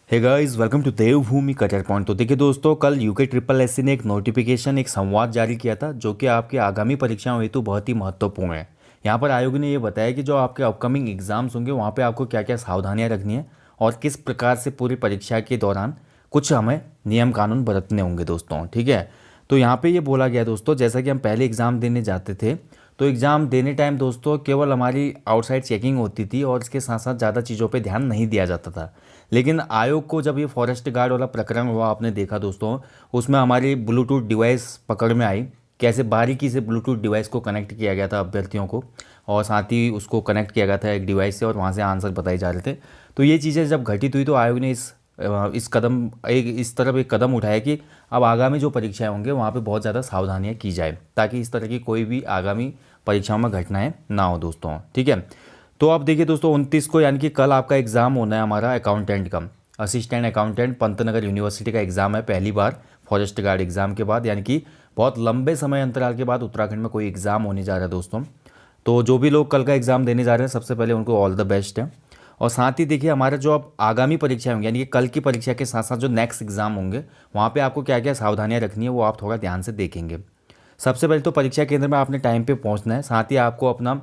Hey guys, welcome to Devbhoomi career point. तो देखिए दोस्तों, कल यूके ट्रिपल एससी ने एक नोटिफिकेशन, एक संवाद जारी किया था जो कि आपकी आगामी परीक्षाओं हेतु बहुत ही महत्वपूर्ण है। यहाँ पर आयोग ने ये बताया कि जो आपके अपकमिंग एग्जाम्स होंगे वहाँ पे आपको क्या क्या सावधानियाँ रखनी है और किस प्रकार से पूरी परीक्षा के दौरान कुछ हमें नियम कानून बरतने होंगे दोस्तों। ठीक है, तो यहाँ पे ये बोला गया दोस्तों, जैसा कि हम पहले एग्ज़ाम देने जाते थे तो एग्ज़ाम देने टाइम दोस्तों केवल हमारी आउटसाइड चेकिंग होती थी और इसके साथ साथ ज़्यादा चीज़ों पे ध्यान नहीं दिया जाता था। लेकिन आयोग को जब ये फॉरेस्ट गार्ड वाला प्रकरण हुआ, आपने देखा दोस्तों, उसमें हमारी ब्लूटूथ डिवाइस पकड़ में आई, कैसे बारीकी से ब्लूटूथ डिवाइस को कनेक्ट किया गया था अभ्यर्थियों को, और साथ ही उसको कनेक्ट किया गया था एक डिवाइस से और वहाँ से आंसर बताए जा रहे थे। तो ये चीज़ें जब घटित हुई तो आयोग ने इस तरफ एक कदम उठाया कि अब आगामी जो परीक्षाएं होंगे वहाँ पे बहुत ज़्यादा सावधानियाँ की जाए ताकि इस तरह की कोई भी आगामी परीक्षाओं में घटनाएं ना हो दोस्तों। ठीक है, तो आप देखिए दोस्तों 29 को यानी कि कल आपका एग्ज़ाम होना है हमारा अकाउंटेंट का, असिस्टेंट अकाउंटेंट पंतनगर यूनिवर्सिटी का एग्ज़ाम है, पहली बार फॉरेस्ट गार्ड एग्ज़ाम के बाद, यानी कि बहुत लंबे समय अंतराल के बाद उत्तराखंड में कोई एग्ज़ाम होने जा रहा है दोस्तों। तो जो भी लोग कल का एग्ज़ाम देने जा रहे हैं सबसे पहले उनको ऑल द बेस्ट है। और साथ ही देखिए हमारे जो अब आगामी परीक्षाएं होंगी यानी कि कल की परीक्षा के साथ साथ जो नेक्स्ट एग्ज़ाम होंगे वहाँ पे आपको क्या क्या सावधानियाँ रखनी है वो आप थोड़ा ध्यान से देखेंगे। सबसे पहले तो परीक्षा केंद्र में आपने टाइम पे पहुँचना है, साथ ही आपको अपना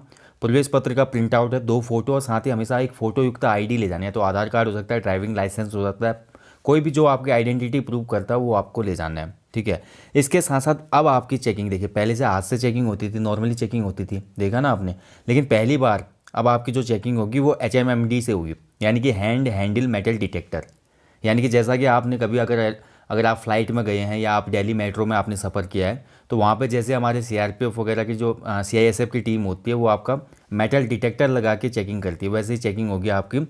प्रवेश पत्र का प्रिंट आउट है, 2 फोटो, और साथ ही हमेशा एक फ़ोटो युक्त आईडी ले जानी है। तो आधार कार्ड हो सकता है, ड्राइविंग लाइसेंस हो सकता है, कोई भी जो आपकी आइडेंटिटी प्रूव करता है वो आपको ले जाना है। ठीक है, इसके साथ साथ अब आपकी चेकिंग देखिए, पहले से हाथ से चेकिंग होती थी, नॉर्मली चेकिंग होती थी, देखा ना आपने, लेकिन पहली बार अब आपकी जो चेकिंग होगी वो HMMD से होगी, यानी कि हैंड हैंडल मेटल डिटेक्टर। यानी कि जैसा कि आपने कभी अगर अगर आप फ्लाइट में गए हैं या आप दिल्ली मेट्रो में आपने सफ़र किया है तो वहाँ पे जैसे हमारे CRPF वगैरह की जो CISF की टीम होती है वो आपका मेटल डिटेक्टर लगा के चेकिंग करती है, वैसे ही चेकिंग होगी आपकी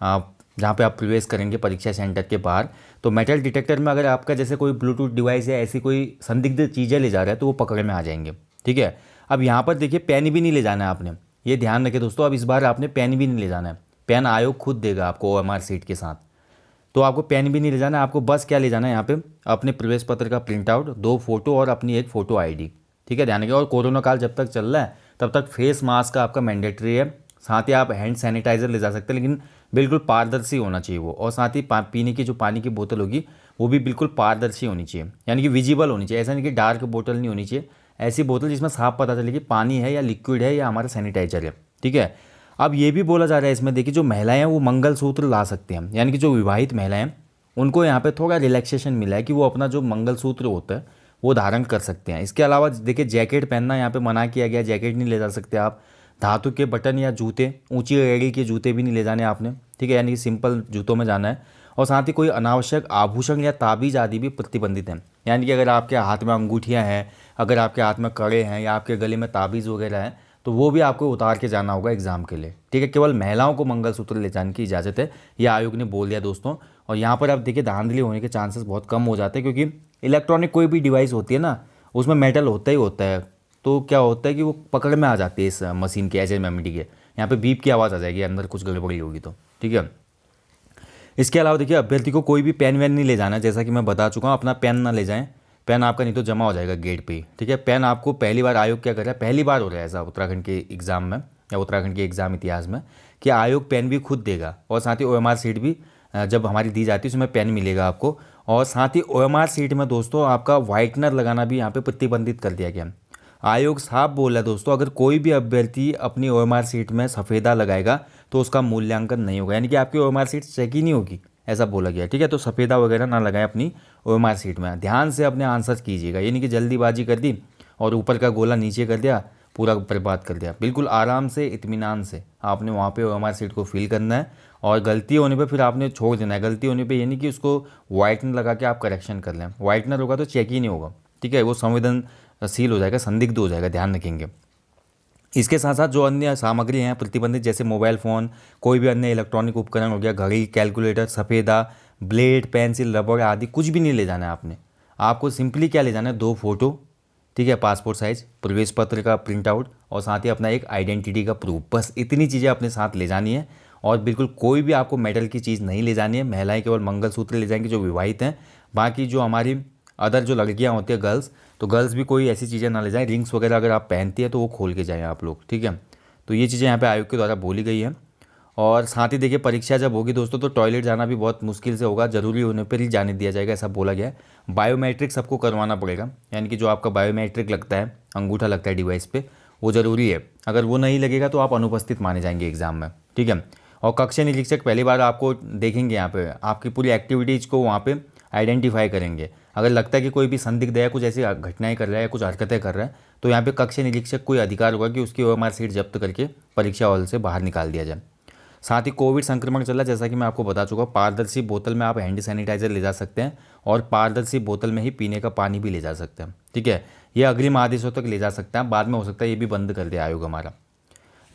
जहाँ पे आप प्रवेश करेंगे परीक्षा सेंटर के बाहर। तो मेटल डिटेक्टर में अगर आपका जैसे कोई ब्लूटूथ डिवाइस या ऐसी कोई संदिग्ध चीज़ें ले जा रहा है तो वो पकड़ में आ जाएंगे। ठीक है, अब यहाँ पर देखिए पेन भी नहीं ले जाना है आपने, ये ध्यान रखें दोस्तों, अब इस बार आपने पेन भी नहीं ले जाना है, पेन आयोग खुद देगा आपको OMR सीट के साथ। तो आपको पेन भी नहीं ले जाना है, आपको बस क्या ले जाना है यहाँ पे, अपने प्रवेश पत्र का प्रिंट आउट, 2 फोटो और अपनी एक फ़ोटो आईडी। ठीक है, ध्यान रखिए, और कोरोना काल जब तक चल रहा है तब तक फेस मास्क आपका मैंडेटरी है, साथ ही आप हैंड सैनिटाइज़र ले जा सकते हैं लेकिन बिल्कुल पारदर्शी होना चाहिए वो, और साथ ही पीने की जो पानी की बोतल होगी वो भी बिल्कुल पारदर्शी होनी चाहिए, यानी कि विजिबल होनी चाहिए, ऐसा नहीं कि डार्क बोतल नहीं होनी चाहिए, ऐसी बोतल जिसमें साफ पता चले कि पानी है या लिक्विड है या हमारा सैनिटाइजर है। ठीक है, अब ये भी बोला जा रहा है इसमें देखिए, जो महिलाएं हैं वो मंगलसूत्र ला सकते हैं, यानी कि जो विवाहित महिलाएं हैं उनको यहाँ पे थोड़ा रिलैक्सेशन मिला है कि वो अपना जो मंगलसूत्र होता है वो धारण कर सकते हैं। इसके अलावा देखिए जैकेट पहनना यहाँ पे मना किया गया, जैकेट नहीं ले जा सकते आप, धातु के बटन या जूते, ऊंची एड़ी के जूते भी नहीं ले जाने आपने। ठीक है, यानी कि सिंपल जूतों में जाना है, और साथ ही कोई अनावश्यक आभूषण या ताबीज आदि भी प्रतिबंधित हैं, यानी कि अगर आपके हाथ में अंगूठियाँ हैं, अगर आपके हाथ में कड़े हैं या आपके गले में ताबीज़ वगैरह हैं तो वो भी आपको उतार के जाना होगा एग्ज़ाम के लिए। ठीक है, केवल महिलाओं को मंगलसूत्र ले जाने की इजाज़त है, यह आयोग ने बोल दिया दोस्तों। और यहाँ पर आप देखिए धांधली होने के चांसेस बहुत कम हो जाते हैं, क्योंकि इलेक्ट्रॉनिक कोई भी डिवाइस होती है ना उसमें मेटल होता ही होता है, तो क्या होता है कि वो पकड़ में आ जाती है इस मशीन के, HMMD के, यहाँ पे बीप की आवाज़ आ जाएगी अंदर कुछ गड़बड़ी होगी तो। ठीक है, इसके अलावा देखिए अभ्यर्थी को कोई भी पेन वैन नहीं ले जाना है, जैसा कि मैं बता चुका हूँ, अपना पेन ना ले जाएं, पेन आपका नहीं तो जमा हो जाएगा गेट पे ही। ठीक है, पेन आपको पहली बार आयोग क्या कर रहा है, पहली बार हो रहा है ऐसा उत्तराखंड के एग्ज़ाम में या उत्तराखंड के एग्ज़ाम इतिहास में कि आयोग पेन भी खुद देगा, और साथ ही OMR सीट भी जब हमारी दी जाती है उसमें पेन मिलेगा आपको, और साथ ही OMR सीट में दोस्तों आपका वाइटनर लगाना भी यहाँ पे प्रतिबंधित कर दिया गया। आयोग साफ बोला है दोस्तों, अगर कोई भी अभ्यर्थी अपनी OMR सीट में सफ़ेदा लगाएगा तो उसका मूल्यांकन नहीं होगा, यानी कि आपकी OMR सीट चेक ही नहीं होगी, ऐसा बोला गया। ठीक है, तो सफ़ेदा वगैरह ना लगाएं अपनी OMR सीट में, ध्यान से अपने आंसर कीजिएगा, ये नहीं कि जल्दीबाजी कर दी और ऊपर का गोला नीचे कर दिया, पूरा बर्बाद कर दिया। बिल्कुल आराम से इत्मीनान से आपने वहाँ पे OMR सीट को फिल करना है, और गलती होने पे फिर आपने छोड़ देना है। गलती होने पे ये नहीं कि उसको वाइटनर लगा के आप करेक्शन कर लें, वाइटनर होगा तो चेक ही नहीं होगा। ठीक है, वो संवेदनशील हो जाएगा, संदिग्ध हो जाएगा, ध्यान रखेंगे। इसके साथ साथ जो अन्य सामग्री हैं प्रतिबंधित, जैसे मोबाइल फ़ोन, कोई भी अन्य इलेक्ट्रॉनिक उपकरण हो गया, घड़ी, कैलकुलेटर, सफ़ेदा, ब्लेड, पेंसिल, रबड़ आदि कुछ भी नहीं ले जाना है आपने। आपको सिंपली क्या ले जाना है, 2 फोटो, ठीक है, पासपोर्ट साइज, प्रवेश पत्र का प्रिंट आउट, और साथ ही अपना एक आइडेंटिटी का प्रूफ, बस इतनी चीज़ें अपने साथ ले जानी है। और बिल्कुल कोई भी आपको मेटल की चीज़ नहीं ले जानी है, महिलाएं केवल मंगलसूत्र ले जाएंगी जो विवाहित हैं, बाकी जो हमारी अदर जो लड़कियां होती है गर्ल्स, तो गर्ल्स भी कोई ऐसी चीज़ें ना ले जाएं, रिंग्स वगैरह अगर आप पहनती है तो वो खोल के जाएँ आप लोग। ठीक है, तो ये चीज़ें यहाँ पे आयोग के द्वारा बोली गई हैं। और साथ ही देखिए परीक्षा जब होगी दोस्तों तो टॉयलेट जाना भी बहुत मुश्किल से होगा, ज़रूरी होने पर ही जाने दिया जाएगा, ऐसा बोला गया है। बायोमेट्रिक सबको करवाना पड़ेगा, यानी कि जो आपका बायोमेट्रिक लगता है, अंगूठा लगता है डिवाइस पे, वो ज़रूरी है। अगर वो नहीं लगेगा तो आप अनुपस्थित माने जाएंगे एग्ज़ाम में, ठीक है। और कक्षा निरीक्षक पहली बार आपको देखेंगे, यहाँ पे आपकी पूरी एक्टिविटीज़ को वहाँ पे आइडेंटिफाई करेंगे। अगर लगता है कि कोई भी संदिग्ध है, कुछ ऐसी घटनाएं कर रहा है, कुछ हरकतें कर रहा है, तो यहाँ पे कक्षा निरीक्षक को अधिकार होगा कि उसकी ओएमआर सीट जब्त करके परीक्षा हॉल से बाहर निकाल दिया जाए। साथ ही कोविड संक्रमण चल रहा है, जैसा कि मैं आपको बता चुका हूँ, पारदर्शी बोतल में आप हैंड सैनिटाइजर ले जा सकते हैं और पारदर्शी बोतल में ही पीने का पानी भी ले जा सकते हैं, ठीक है। ये अग्रिम आदेशों तक ले जा सकते हैं, बाद में हो सकता है ये भी बंद कर दे आयोग हमारा।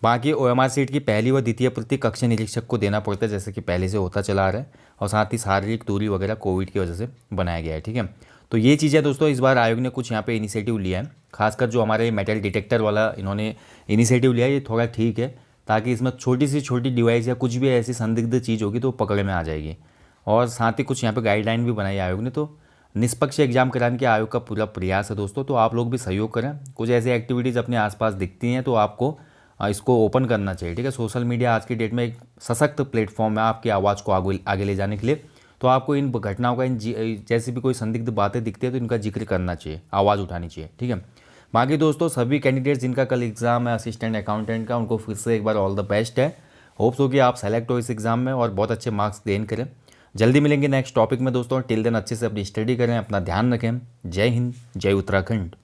बाकी ओएमआर सीट की पहली व द्वितीय प्रति कक्षा निरीक्षक को देना पड़ता है, जैसे कि पहले से होता चला आ रहा है। और साथ ही शारीरिक दूरी वगैरह कोविड की वजह से बनाया गया है, ठीक है। तो ये चीज़ें दोस्तों इस बार आयोग ने कुछ यहाँ पे इनिशिएटिव लिया है, खासकर जो हमारे मेटल डिटेक्टर वाला इन्होंने इनिशिएटिव लिया है, ये थोड़ा ठीक है, ताकि इसमें छोटी सी छोटी डिवाइस या कुछ भी ऐसी संदिग्ध चीज़ होगी तो पकड़ में आ जाएगी। और साथ ही कुछ यहाँ पे गाइडलाइन भी बनाई आयोग ने। तो निष्पक्ष एग्जाम कराने के आयोग का पूरा प्रयास है दोस्तों, तो आप लोग भी सहयोग करें। कुछ ऐसी एक्टिविटीज़ अपने आसपास दिखती हैं तो आपको इसको ओपन करना चाहिए, ठीक है। सोशल मीडिया आज की डेट में एक सशक्त प्लेटफॉर्म है आपकी आवाज़ को आगे आगे ले जाने के लिए। तो आपको इन घटनाओं का जैसे भी कोई संदिग्ध बातें दिखती है तो इनका जिक्र करना चाहिए, आवाज़ उठानी चाहिए, ठीक है। बाकी दोस्तों सभी कैंडिडेट्स जिनका कल एग्जाम है असिस्टेंट अकाउंटेंट का, उनको फिर से एक बार ऑल द बेस्ट है। होप्स हो कि आप सेलेक्ट हो इस एग्ज़ाम में और बहुत अच्छे मार्क्स गेन करें। जल्दी मिलेंगे नेक्स्ट टॉपिक में दोस्तों, टिल देन अच्छे से अपनी स्टडी करें, अपना ध्यान रखें। जय हिंद, जय उत्तराखंड।